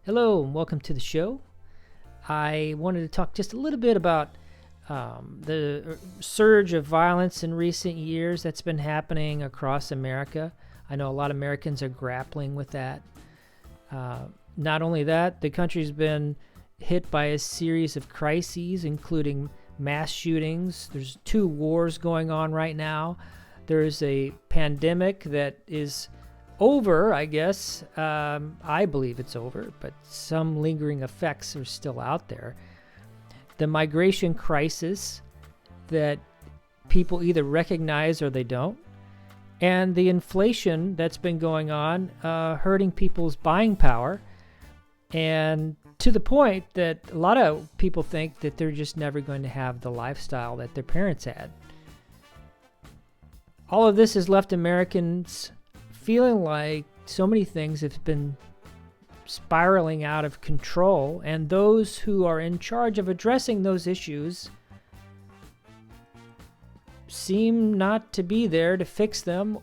Hello and welcome to the show. I wanted to talk just a little bit about the surge of violence in recent years that's been happening across America. I know a lot of Americans are grappling with that. Not only that, the country's been hit by a series of crises, including mass shootings. There's 2 wars going on right now. There's a pandemic that is over, I guess. I believe it's over, but some lingering effects are still out there. The migration crisis that people either recognize or they don't. And the inflation that's been going on, hurting people's buying power. And to the point that a lot of people think that they're just never going to have the lifestyle that their parents had. All of this has left Americans feeling like so many things have been spiraling out of control, and those who are in charge of addressing those issues seem not to be there to fix them.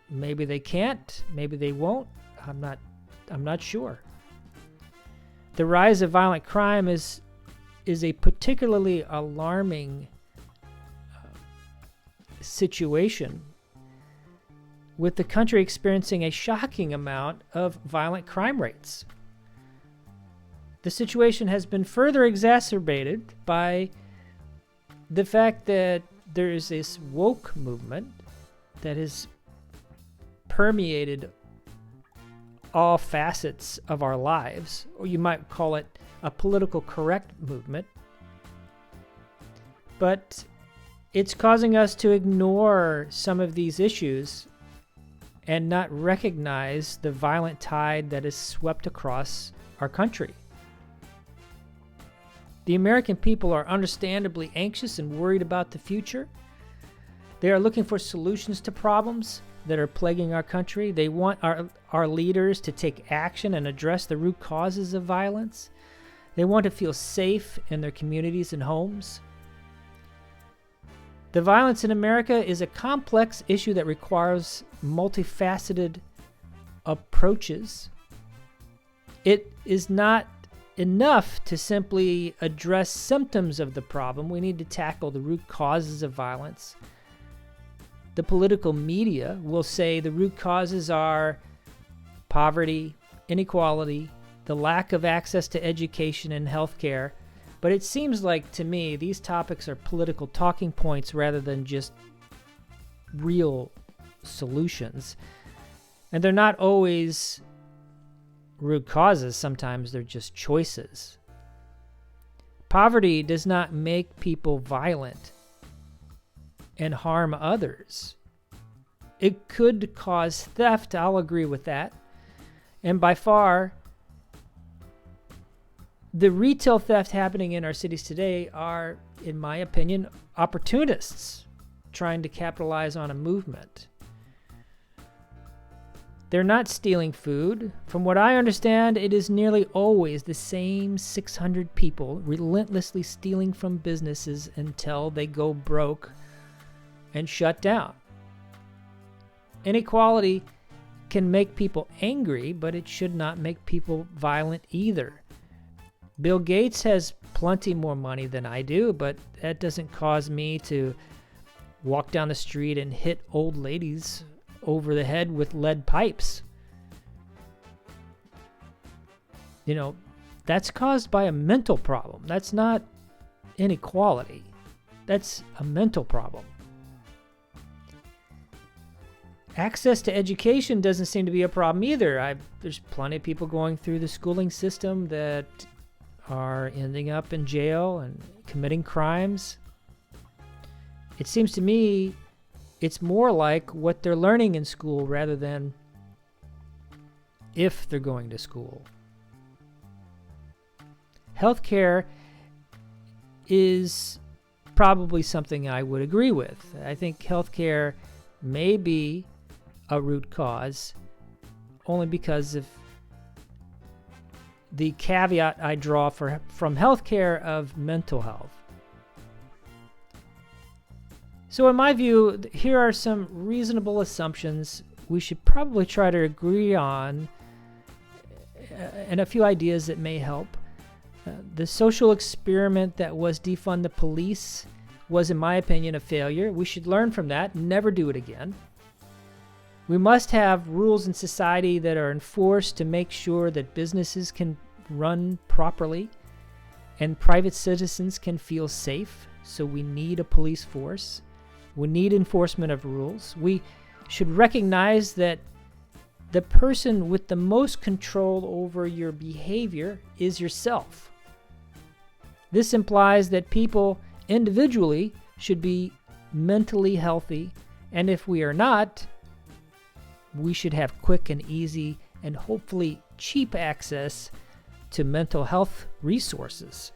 Maybe they can't, maybe they won't. I'm not sure. The rise of violent crime is a particularly alarming situation, with the country experiencing a shocking amount of violent crime rates. The situation has been further exacerbated by the fact that there is this woke movement that has permeated all facets of our lives, or you might call it a political correct movement. But it's causing us to ignore some of these issues and not recognize the violent tide that has swept across our country. The American people are understandably anxious and worried about the future. They are looking for solutions to problems that are plaguing our country. They want our leaders to take action and address the root causes of violence. They want to feel safe in their communities and homes. The violence in America is a complex issue that requires multifaceted approaches. It is not enough to simply address symptoms of the problem. We need to tackle the root causes of violence. The political media will say the root causes are poverty, inequality, the lack of access to education and healthcare. But it seems like, to me, these topics are political talking points rather than just real solutions. And they're not always root causes. Sometimes they're just choices. Poverty does not make people violent and harm others. It could cause theft. I'll agree with that. And by far, the retail theft happening in our cities today are, in my opinion, opportunists trying to capitalize on a movement. They're not stealing food. From what I understand, it is nearly always the same 600 people relentlessly stealing from businesses until they go broke and shut down. Inequality can make people angry, but it should not make people violent either. Bill Gates has plenty more money than I do, but that doesn't cause me to walk down the street and hit old ladies over the head with lead pipes. You know, that's caused by a mental problem. That's not inequality. That's a mental problem. Access to education doesn't seem to be a problem either. There's plenty of people going through the schooling system that are ending up in jail and committing crimes. It seems to me it's more like what they're learning in school rather than if they're going to school. Healthcare is probably something I would agree with. I think healthcare may be a root cause only because of the caveat I draw from healthcare of mental health. So in my view, here are some reasonable assumptions we should probably try to agree on and a few ideas that may help. The social experiment that was defund the police was, in my opinion, a failure. We should learn from that and never do it again. We must have rules in society that are enforced to make sure that businesses can run properly and private citizens can feel safe. So we need a police force. We need enforcement of rules. We should recognize that the person with the most control over your behavior is yourself. This implies that people individually should be mentally healthy, and if we are not, we should have quick and easy and hopefully cheap access to mental health resources.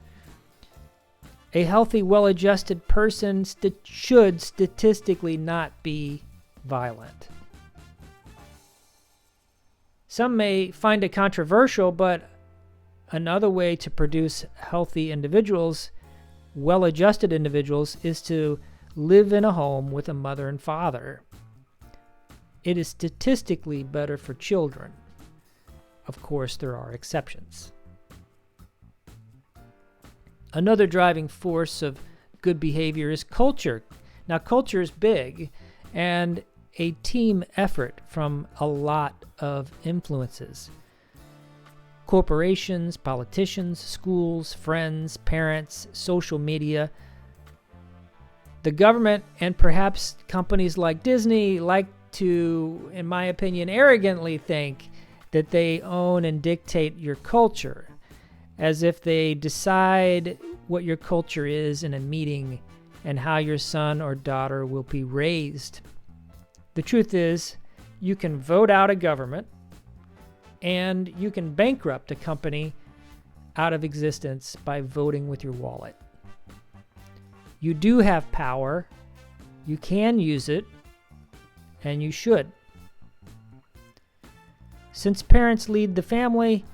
A healthy, well-adjusted person should statistically not be violent. Some may find it controversial, but another way to produce healthy individuals, well-adjusted individuals, is to live in a home with a mother and father. It is statistically better for children. Of course, there are exceptions. Another driving force of good behavior is culture. Now, culture is big and a team effort from a lot of influences. Corporations, politicians, schools, friends, parents, social media. The government and perhaps companies like Disney like to, in my opinion, arrogantly think that they own and dictate your culture, as if they decide what your culture is in a meeting and how your son or daughter will be raised. The truth is, you can vote out a government and you can bankrupt a company out of existence by voting with your wallet. You do have power, you can use it, and you should. Since parents lead the family,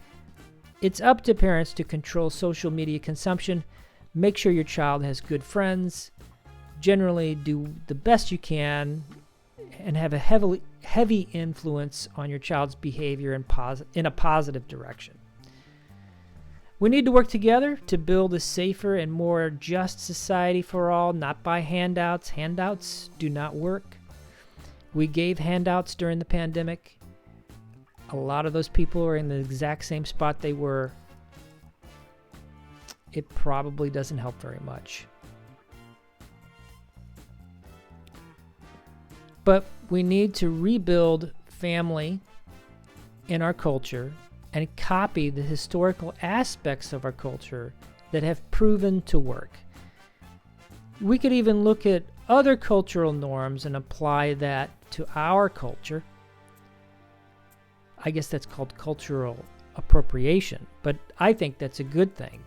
it's up to parents to control social media consumption. Make sure your child has good friends. Generally, do the best you can and have a heavy influence on your child's behavior in a positive direction. We need to work together to build a safer and more just society for all, not by handouts. Handouts do not work. We gave handouts during the pandemic. A lot of those people are in the exact same spot they were. It probably doesn't help very much. But we need to rebuild family in our culture and copy the historical aspects of our culture that have proven to work. We could even look at other cultural norms and apply that to our culture. I guess that's called cultural appropriation, but I think that's a good thing.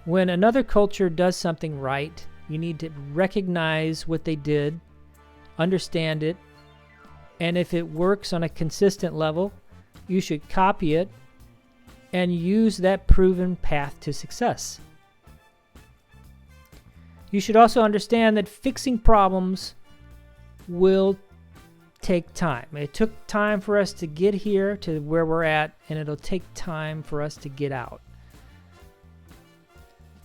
When another culture does something right, you need to recognize what they did, understand it, and if it works on a consistent level, you should copy it and use that proven path to success. You should also understand that fixing problems will take time. It took time for us to get here to where we're at, and it'll take time for us to get out.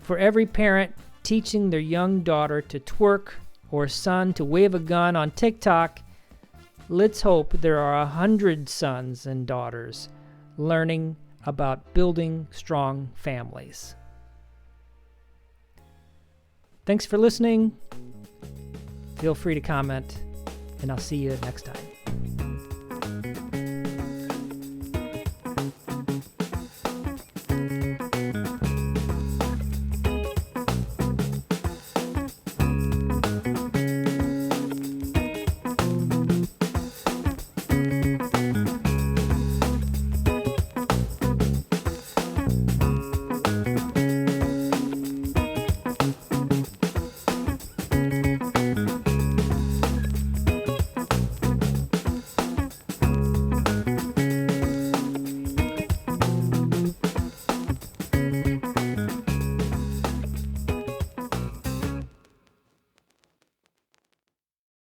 For every parent teaching their young daughter to twerk or son to wave a gun on TikTok, let's hope there are 100 sons and daughters learning about building strong families. Thanks for listening. Feel free to comment, and I'll see you next time.